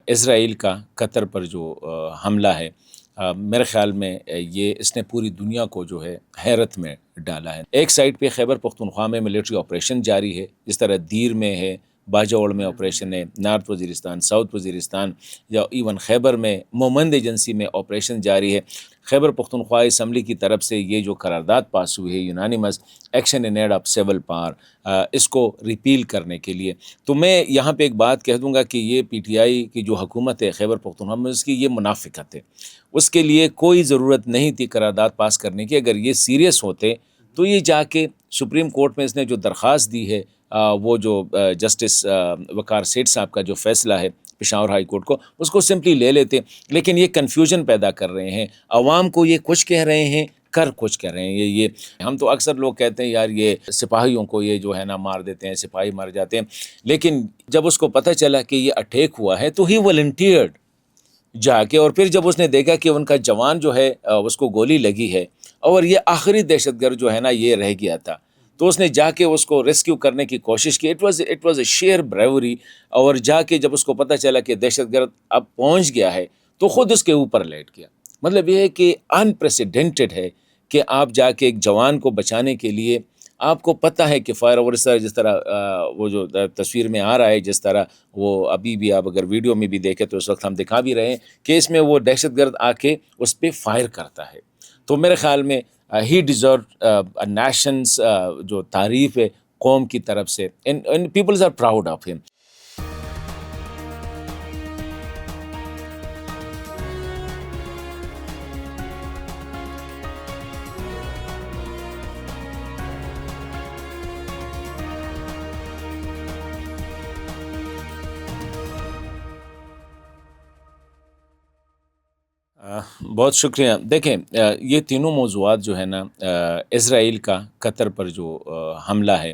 اسرائیل کا قطر پر جو حملہ ہے، میرے خیال میں یہ اس نے پوری دنیا کو جو ہے حیرت میں ڈالا ہے۔ ایک سائٹ پہ خیبر پختونخوا میں ملٹری آپریشن جاری ہے، جس طرح دیر میں ہے، باجوڑ میں آپریشن ہے، نارتھ وزیرستان، ساؤتھ وزیرستان، یا ایون خیبر میں مومند ایجنسی میں آپریشن جاری ہے۔ خیبر پختونخوا اسمبلی کی طرف سے یہ جو قرارداد پاس ہوئی ہے، unanimous action in aid of civil power, اس کو ریپیل کرنے کے لیے، تو میں یہاں پہ ایک بات کہہ دوں گا کہ یہ پی ٹی آئی کی جو حکومت ہے خیبر پختونخوا میں، اس کی یہ منافقت ہے۔ اس کے لیے کوئی ضرورت نہیں تھی قرارداد پاس کرنے کی۔ اگر یہ سیریس ہوتے تو یہ جا کے سپریم کورٹ میں اس نے جو درخواست دی ہے، وہ جو جسٹس وقار سیٹھ صاحب کا جو فیصلہ ہے پشاور ہائی کورٹ کو، اس کو سمپلی لے لیتے، لیکن یہ کنفیوژن پیدا کر رہے ہیں، عوام کو یہ کچھ کہہ رہے ہیں، کر کچھ کہہ رہے ہیں۔ یہ ہم تو اکثر لوگ کہتے ہیں یار یہ سپاہیوں کو یہ جو ہے نا مار دیتے ہیں، سپاہی مر جاتے ہیں، لیکن جب اس کو پتہ چلا کہ یہ اٹیک ہوا ہے تو ہی والنٹیئرڈ جا کے، اور پھر جب اس نے دیکھا کہ ان کا جوان جو ہے اس کو گولی لگی ہے اور یہ آخری دہشت گرد جو ہے نا یہ رہ گیا تھا، تو اس نے جا کے اس کو ریسکیو کرنے کی کوشش کی۔ It was a sheer bravery, اور جا کے جب اس کو پتہ چلا کہ دہشت گرد اب پہنچ گیا ہے تو خود اس کے اوپر لیٹ گیا۔ مطلب یہ ہے کہ انپریسیڈنٹڈ ہے کہ آپ جا کے ایک جوان کو بچانے کے لیے آپ کو پتہ ہے کہ فائر اوور، جس طرح وہ جو تصویر میں آ رہا ہے، جس طرح وہ ابھی بھی آپ اگر ویڈیو میں بھی دیکھیں تو اس وقت ہم دکھا بھی رہے ہیں کہ اس میں وہ دہشت گرد آ کے اس پہ فائر کرتا ہے۔ تو میرے خیال میں ہی ڈیزرو نیشنز جو تعریف ہے قوم کی طرف سے، پیپلز آر پراؤڈ آف ہم۔ بہت شکریہ۔ دیکھیں، یہ تینوں موضوعات جو ہے نا، اسرائیل کا قطر پر جو حملہ ہے،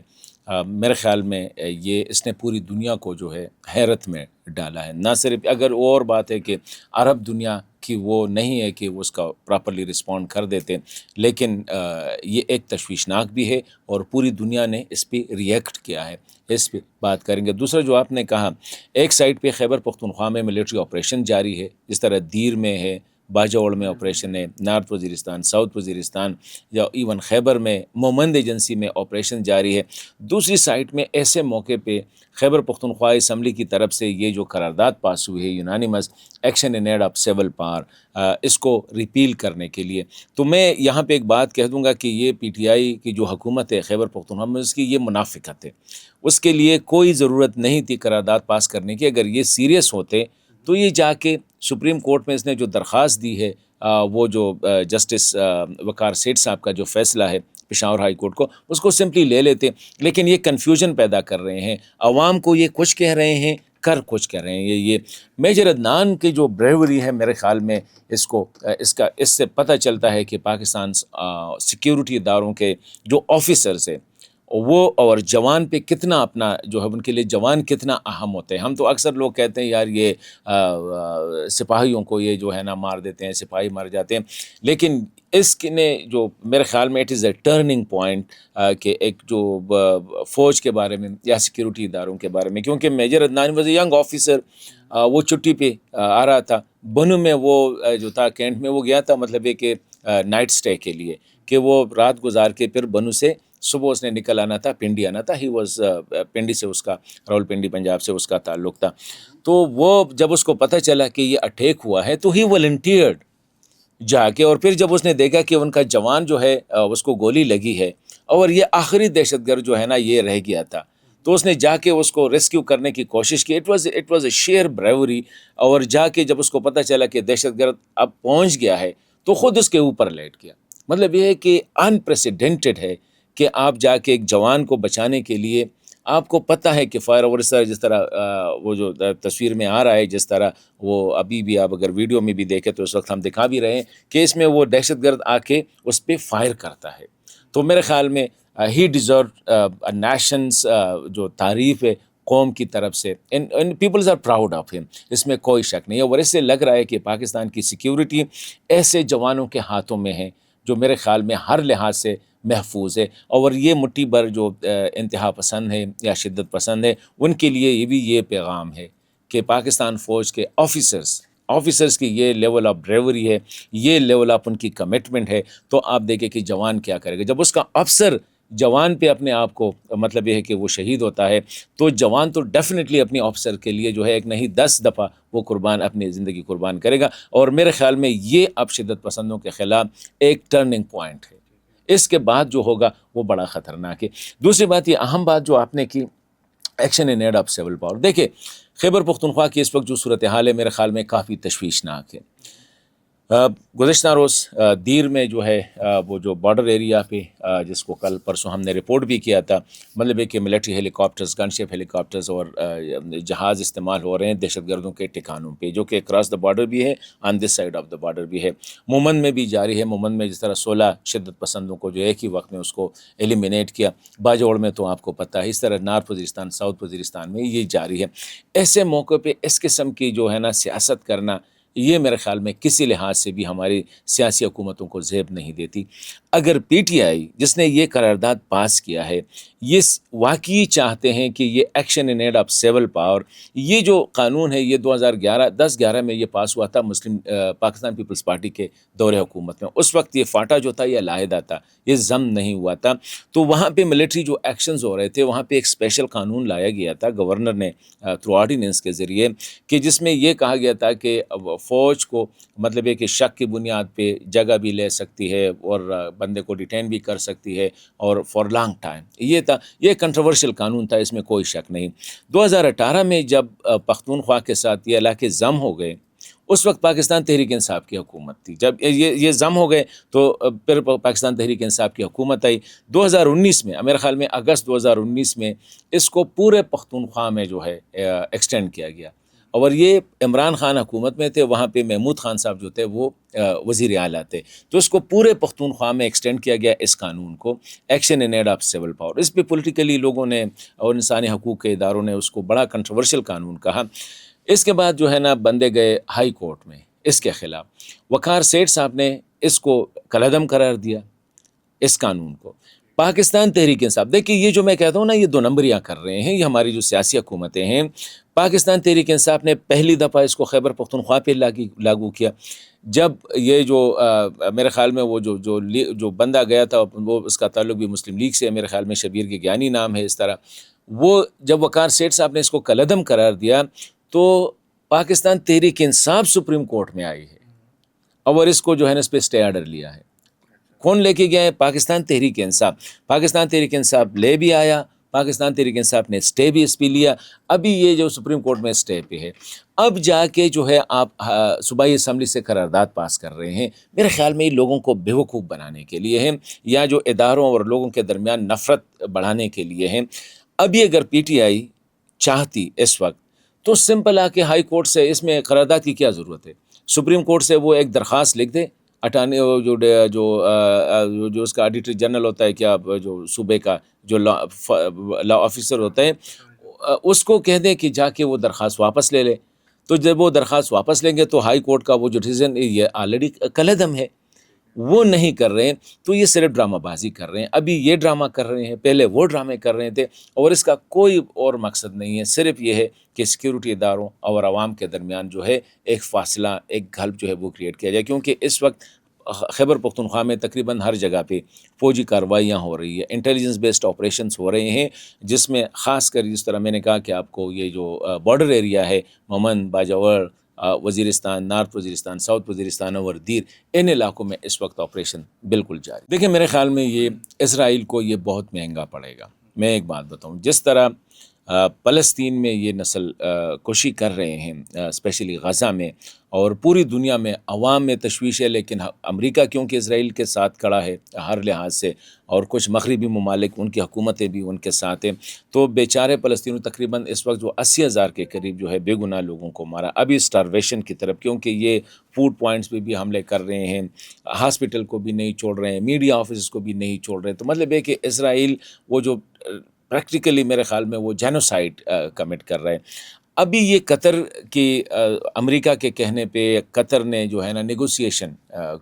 میرے خیال میں یہ اس نے پوری دنیا کو جو ہے حیرت میں ڈالا ہے۔ نہ صرف، اگر وہ اور بات ہے کہ عرب دنیا کی وہ نہیں ہے کہ وہ اس کا پراپرلی رسپونڈ کر دیتے، لیکن یہ ایک تشویشناک بھی ہے اور پوری دنیا نے اس پہ ریئیکٹ کیا ہے، اس پہ بات کریں گے۔ دوسرا جو آپ نے کہا، ایک سائٹ پہ خیبر پختونخوا میں ملٹری آپریشن جاری ہے، جس طرح دیر میں ہے، باجوڑ میں آپریشن ہے، نارتھ وزیرستان، ساؤتھ وزیرستان، یا ایون خیبر میں مومند ایجنسی میں آپریشن جاری ہے۔ دوسری سائٹ میں ایسے موقع پہ خیبر پختونخوا اسمبلی کی طرف سے یہ جو قرارداد پاس ہوئی ہے، unanimous action in aid of civil power, اس کو ریپیل کرنے کے لیے، تو میں یہاں پہ ایک بات کہہ دوں گا کہ یہ پی ٹی آئی کی جو حکومت ہے خیبر پختونخوا میں، اس کی یہ منافقت ہے۔ اس کے لیے کوئی ضرورت نہیں تھی قرارداد پاس کرنے کی۔ اگر یہ سیریس ہوتے تو یہ جا کے سپریم کورٹ میں اس نے جو درخواست دی ہے، وہ جو جسٹس وقار سیٹھ صاحب کا جو فیصلہ ہے پشاور ہائی کورٹ کو، اس کو سمپلی لے لیتے، لیکن یہ کنفیوژن پیدا کر رہے ہیں، عوام کو یہ کچھ کہہ رہے ہیں، کر کچھ کہہ رہے ہیں۔ یہ میجر عدنان کی جو بریوری ہے، میرے خیال میں اس سے پتہ چلتا ہے کہ پاکستان سیکیورٹی اداروں کے جو آفیسرز ہیں وہ اور جوان پہ کتنا اپنا جو ہے، ان کے لیے جوان کتنا اہم ہوتے ہیں۔ ہم تو اکثر لوگ کہتے ہیں یار یہ سپاہیوں کو یہ جو ہے نا مار دیتے ہیں، سپاہی مر جاتے ہیں، لیکن اس نے جو میرے خیال میں it is a turning point کہ ایک جو فوج کے بارے میں یا سیکیورٹی اداروں کے بارے میں، کیونکہ major Adnan was a young officer, وہ چھٹی پہ آ رہا تھا بنو میں، وہ جو تھا کینٹ میں، وہ گیا تھا مطلب ہے کہ نائٹ سٹے کے لیے، کہ وہ رات گزار کے پھر بنو سے صبح اس نے نکل آنا تھا، پنڈی آنا تھا۔ ہی واز پنڈی سے، اس کا راول پنڈی پنجاب سے اس کا تعلق تھا۔ تو وہ جب اس کو پتہ چلا کہ یہ اٹیک ہوا ہے تو ہی والنٹیئرڈ جا کے، اور پھر جب اس نے دیکھا کہ ان کا جوان جو ہے اس کو گولی لگی ہے اور یہ آخری دہشت گرد جو ہے نا یہ رہ گیا تھا، تو اس نے جا کے اس کو ریسکیو کرنے کی کوشش کی۔ It was a sheer bravery, اور جا کے جب اس کو پتہ چلا کہ دہشت گرد اب پہنچ گیا ہے تو خود اس کے اوپر لیٹ گیا۔ مطلب یہ ہے کہ انپریسیڈنٹڈ ہے کہ آپ جا کے ایک جوان کو بچانے کے لیے آپ کو پتہ ہے کہ فائر اوور، جس طرح وہ جو تصویر میں آ رہا ہے، جس طرح وہ ابھی بھی آپ اگر ویڈیو میں بھی دیکھیں تو اس وقت ہم دکھا بھی رہے ہیں کہ اس میں وہ دہشت گرد آ کے اس پہ فائر کرتا ہے۔ تو میرے خیال میں ہی ڈیزرو نیشنز جو تعریف ہے قوم کی طرف سے، پیپلز آر پراؤڈ آف ہم، اس میں کوئی شک نہیں ہے۔ اور اس سے لگ رہا ہے کہ پاکستان کی سیکیورٹی ایسے جوانوں کے ہاتھوں میں ہے جو میرے خیال میں ہر لحاظ سے محفوظ ہے، اور یہ مٹھی بھر جو انتہا پسند ہے یا شدت پسند ہے، ان کے لیے یہ بھی یہ پیغام ہے کہ پاکستان فوج کے آفیسرز کی یہ لیول آف بریوری ہے، یہ لیول آف ان کی کمٹمنٹ ہے، تو آپ دیکھیں کہ جوان کیا کرے گا جب اس کا افسر جوان پہ اپنے آپ کو، مطلب یہ ہے کہ وہ شہید ہوتا ہے، تو جوان تو ڈیفینیٹلی اپنی آفیسر کے لیے جو ہے ایک نہیں 10 دفعہ وہ اپنی زندگی قربان کرے گا، اور میرے خیال میں یہ اب شدت پسندوں کے خلاف ایک ٹرننگ پوائنٹ ہے۔ اس کے بعد جو ہوگا وہ بڑا خطرناک ہے۔ دوسری بات، یہ اہم بات جو آپ نے کی، action in aid of civil power, دیکھیں خیبر پختونخوا کی اس وقت جو صورتحال ہے میرے خیال میں کافی تشویشناک ہے۔ گزشتہ روز دیر میں جو ہے وہ جو بارڈر ایریا پہ جس کو کل پرسوں ہم نے رپورٹ بھی کیا تھا، مطلب ہے کہ ملٹری ہیلی کاپٹرز، گن شپ ہیلی کاپٹرز اور جہاز استعمال ہو رہے ہیں دہشت گردوں کے ٹھکانوں پہ، جو کہ کراس دا بارڈر بھی ہے، on this side of the border بھی ہے۔ مومن میں بھی جاری ہے، مومن میں جس طرح 16 شدت پسندوں کو جو ایک ہی وقت میں اس کو ایلیمینیٹ کیا، باجوڑ میں تو آپ کو پتہ ہے، اس طرح نارتھ وزیرستان، ساؤتھ وزیرستان میں یہ جاری ہے۔ ایسے موقع پہ اس قسم کی جو ہے نا سیاست کرنا، یہ میرے خیال میں کسی لحاظ سے بھی ہماری سیاسی حکومتوں کو زیب نہیں دیتی۔ اگر پی ٹی آئی جس نے یہ قرارداد پاس کیا ہے، یہ واقعی چاہتے ہیں کہ یہ action in aid of civil power, یہ جو قانون ہے یہ 2010-11 میں یہ پاس ہوا تھا پاکستان پیپلز پارٹی کے دور حکومت میں، اس وقت یہ فاٹا جو تھا یہ علیحدہ تھا، یہ ضم نہیں ہوا تھا، تو وہاں پہ ملٹری جو ایکشنز ہو رہے تھے وہاں پہ ایک اسپیشل قانون لایا گیا تھا گورنر نے تھرو آرڈیننس کے ذریعے، کہ جس میں یہ کہا گیا تھا کہ فوج کو مطلب ہے کہ شک کی بنیاد پہ جگہ بھی لے سکتی ہے اور بندے کو ڈیٹین بھی کر سکتی ہے، اور فار لانگ ٹائم، یہ تھا، یہ کنٹروورشل قانون تھا، اس میں کوئی شک نہیں۔ 2018 میں جب پختونخوا کے ساتھ یہ علاقے ضم ہو گئے، اس وقت پاکستان تحریک انصاف کی حکومت تھی، جب یہ ضم ہو گئے تو پھر پاکستان تحریک انصاف کی حکومت آئی 2019 میں، میرے خیال میں اگست 2019 میں اس کو پورے پختونخوا میں جو ہے ایکسٹینڈ کیا گیا، اور یہ عمران خان حکومت میں تھے، وہاں پہ محمود خان صاحب جو تھے وہ وزیر اعلیٰ تھے، تو اس کو پورے پختونخوا میں ایکسٹینڈ کیا گیا اس قانون کو، action in aid of civil power. اس پہ پولیٹیکلی لوگوں نے اور انسانی حقوق کے اداروں نے اس کو بڑا کنٹروورشل قانون کہا۔ اس کے بعد جو ہے نا بندے گئے ہائی کورٹ میں اس کے خلاف، وقار سیٹھ صاحب نے اس کو کالعدم قرار دیا، اس قانون کو۔ پاکستان تحریک انصاف، دیکھیے یہ جو میں کہتا ہوں نا یہ 2 نمبریاں کر رہے ہیں، یہ ہماری جو سیاسی حکومتیں ہیں، پاکستان تحریک انصاف نے پہلی دفعہ اس کو خیبر پختونخوا پہ لاگو کیا، جب یہ جو میرے خیال میں وہ جو بندہ گیا تھا وہ اس کا تعلق بھی مسلم لیگ سے ہے، میرے خیال میں شبیر کے گیانی نام ہے اس طرح، وہ جب وقار سیٹھ صاحب نے اس کو کالعدم قرار دیا تو پاکستان تحریک انصاف سپریم کورٹ میں آئی ہے، اور اس کو جو ہے نا اس پہ اسٹے آرڈر لیا ہے۔ کون لے کے گیا ہے؟ پاکستان تحریک انصاف۔ پاکستان تحریک انصاف لے بھی آیا، پاکستان تحریک انصاف نے اسٹے بھی اس پہ لیا، ابھی یہ جو سپریم کورٹ میں اسٹے پہ ہے، اب جا کے جو ہے آپ صوبائی اسمبلی سے قرارداد پاس کر رہے ہیں، میرے خیال میں یہ لوگوں کو بیوقوف بنانے کے لیے ہیں، یا جو اداروں اور لوگوں کے درمیان نفرت بڑھانے کے لیے ہیں۔ ابھی اگر پی ٹی آئی چاہتی اس وقت تو سمپل آ کے ہائی کورٹ سے اس میں قرارداد کی کیا ضرورت ہے، سپریم کورٹ سے وہ ایک درخواست لکھ دے، جو اس کا آڈیٹر جنرل ہوتا ہے، کیا جو صوبے کا جو لا آفیسر ہوتا ہے، اس کو کہہ دیں کہ جا کے وہ درخواست واپس لے لے، تو جب وہ درخواست واپس لیں گے تو ہائی کورٹ کا وہ جو ڈیسیژن یہ آلریڈی کالعدم ہے، وہ نہیں کر رہے ہیں، تو یہ صرف ڈرامہ بازی کر رہے ہیں، ابھی یہ ڈرامہ کر رہے ہیں، پہلے وہ ڈرامے کر رہے تھے، اور اس کا کوئی اور مقصد نہیں ہے، صرف یہ ہے کہ سیکیورٹی اداروں اور عوام کے درمیان جو ہے ایک فاصلہ، ایک گھلپ جو ہے وہ کریٹ کیا جائے، کیونکہ اس وقت خیبر پختونخوا میں تقریباً ہر جگہ پہ فوجی کارروائیاں ہو رہی ہے، انٹیلیجنس بیسڈ آپریشنز ہو رہے ہیں، جس میں خاص کر جس طرح میں نے کہا کہ آپ کو یہ جو بارڈر ایریا ہے، مومن، باجوڑ، وزیرستان، نارتھ وزیرستان، ساؤتھ وزیرستان اور دیر، ان علاقوں میں اس وقت آپریشن بالکل جاری۔ دیکھیں میرے خیال میں یہ اسرائیل کو یہ بہت مہنگا پڑے گا۔ میں ایک بات بتاؤں، جس طرح فلسطین میں یہ نسل کشی کر رہے ہیں، اسپیشلی غزہ میں، اور پوری دنیا میں عوام میں تشویش ہے، لیکن امریکہ کیونکہ اسرائیل کے ساتھ کھڑا ہے ہر لحاظ سے، اور کچھ مغربی ممالک ان کی حکومتیں بھی ان کے ساتھ ہیں، تو بیچارے فلسطینی تقریباً اس وقت جو 80,000 کے قریب جو ہے بے گناہ لوگوں کو مارا، ابھی اسٹارویشن کی طرف، کیونکہ یہ فوڈ پوائنٹس پہ بھی حملے کر رہے ہیں، ہاسپٹل کو بھی نہیں چھوڑ رہے ہیں، میڈیا آفیسز کو بھی نہیں چھوڑ رہے ہیں، تو مطلب ہے کہ اسرائیل وہ جو پریکٹیکلی میرے خیال میں وہ جینوسائیڈ کمٹ کر رہے ہیں۔ ابھی یہ قطر کی امریکہ کے کہنے پہ قطر نے جو ہے نا نیگوسیشن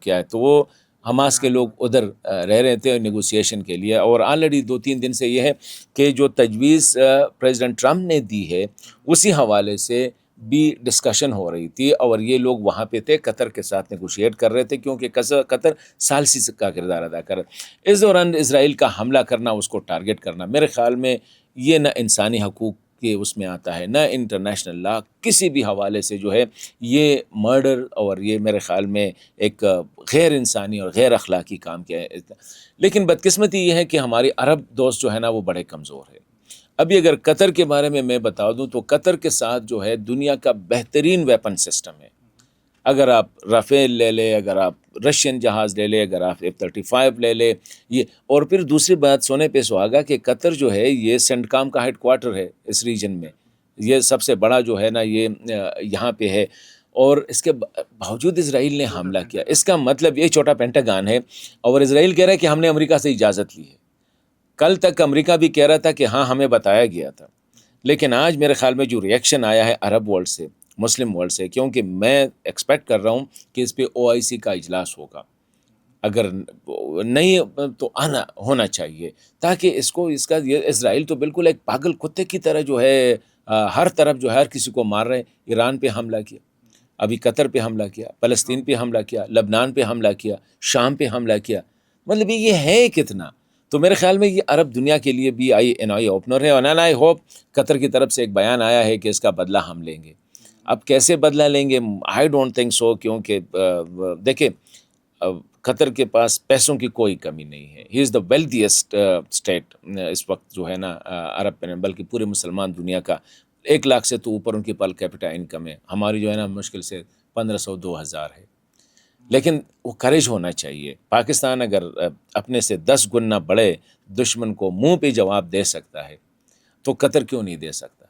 کیا ہے، تو وہ حماس کے لوگ ادھر رہ رہے تھے نیگوسیشن کے لیے، اور آلریڈی 2-3 دن سے یہ ہے کہ جو تجویز پریزیڈنٹ ٹرمپ نے دی ہے اسی حوالے سے بھی ڈسکشن ہو رہی تھی اور یہ لوگ وہاں پہ تھے، قطر کے ساتھ نیگوشیٹ کر رہے تھے، کیونکہ قطر ثالثی کا کردار ادا کر رہا ہے۔ اس دوران اسرائیل کا حملہ کرنا، اس کو ٹارگٹ کرنا، میرے خیال میں یہ نہ انسانی حقوق کے اس میں آتا ہے، نہ انٹرنیشنل لا، کسی بھی حوالے سے جو ہے یہ مرڈر اور یہ میرے خیال میں ایک غیر انسانی اور غیر اخلاقی کام کیا ہے۔ لیکن بدقسمتی یہ ہے کہ ہماری عرب دوست جو ہے نا وہ بڑے کمزور ہے۔ ابھی اگر قطر کے بارے میں بتا دوں تو قطر کے ساتھ جو ہے دنیا کا بہترین ویپن سسٹم ہے۔ اگر آپ رافیل لے لے، اگر آپ رشین جہاز لے لے، اگر آپ F-35 لے لے، یہ اور پھر دوسری بات سونے پہ سہاگا کہ قطر جو ہے یہ سینٹکام کا ہیڈ کوارٹر ہے اس ریجن میں، یہ سب سے بڑا جو ہے نا یہ یہاں پہ ہے، اور اس کے باوجود اسرائیل نے حملہ کیا۔ اس کا مطلب یہ چھوٹا پینٹاگان ہے، اور اسرائیل کہہ رہا ہے کہ ہم نے امریکہ سے اجازت لی ہے۔ کل تک امریکہ بھی کہہ رہا تھا کہ ہاں ہمیں بتایا گیا تھا، لیکن آج میرے خیال میں جو ریئیکشن آیا ہے عرب ورلڈ سے، مسلم ورلڈ سے، کیونکہ میں ایکسپیکٹ کر رہا ہوں کہ اس پہ OIC کا اجلاس ہوگا، اگر نہیں تو آنا ہونا چاہیے، تاکہ اس کا یہ اسرائیل تو بالکل ایک پاگل کتے کی طرح جو ہے ہر طرف جو ہے ہر کسی کو مار رہے ہیں۔ ایران پہ حملہ کیا، ابھی قطر پہ حملہ کیا، فلسطین پہ حملہ کیا، لبنان پہ حملہ کیا، شام پہ حملہ کیا، مطلب یہ ہے کتنا؟ تو میرے خیال میں یہ عرب دنیا کے لیے بھی این آئی اوپنر ہے، اور آئی ہوپ قطر کی طرف سے ایک بیان آیا ہے کہ اس کا بدلہ ہم لیں گے۔ اب کیسے بدلہ لیں گے؟ آئی ڈونٹ تھنک سو، کیونکہ دیکھیں قطر کے پاس پیسوں کی کوئی کمی نہیں ہے، ہی از دا ویلتھیسٹ اسٹیٹ اس وقت جو ہے نا عرب، بلکہ پورے مسلمان دنیا کا 1 لاکھ سے تو اوپر ان کی پر کیپٹا انکم ہے، ہماری جو ہے نا مشکل سے 1500-2000 ہے۔ لیکن وہ کریج ہونا چاہیے۔ پاکستان اگر اپنے سے 10 گنا بڑے دشمن کو منہ پہ جواب دے سکتا ہے تو قطر کیوں نہیں دے سکتا؟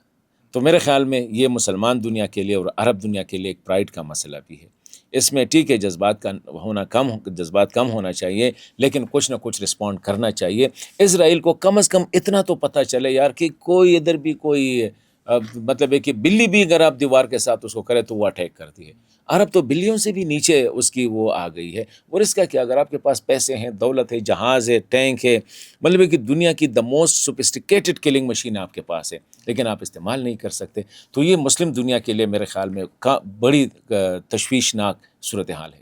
تو میرے خیال میں یہ مسلمان دنیا کے لیے اور عرب دنیا کے لیے ایک پرائڈ کا مسئلہ بھی ہے۔ اس میں ٹھیک ہے جذبات کم ہونا چاہیے، لیکن کچھ نہ کچھ رسپونڈ کرنا چاہیے۔ اسرائیل کو کم از کم اتنا تو پتہ چلے یار کہ کوئی ادھر بھی کوئی مطلب ہے کہ بلی بھی اگر آپ دیوار کے ساتھ اس کو کرے تو وہ اٹیک کرتی ہے۔ عرب تو بلیوں سے بھی نیچے اس کی وہ آ گئی ہے، اور اس کا کیا، اگر آپ کے پاس پیسے ہیں، دولت ہے، جہاز ہے، ٹینک ہے، مطلب ہے کہ دنیا کی the most sophisticated killing machine آپ کے پاس ہے، لیکن آپ استعمال نہیں کر سکتے۔ تو یہ مسلم دنیا کے لیے میرے خیال میں بڑی تشویشناک صورتحال ہے۔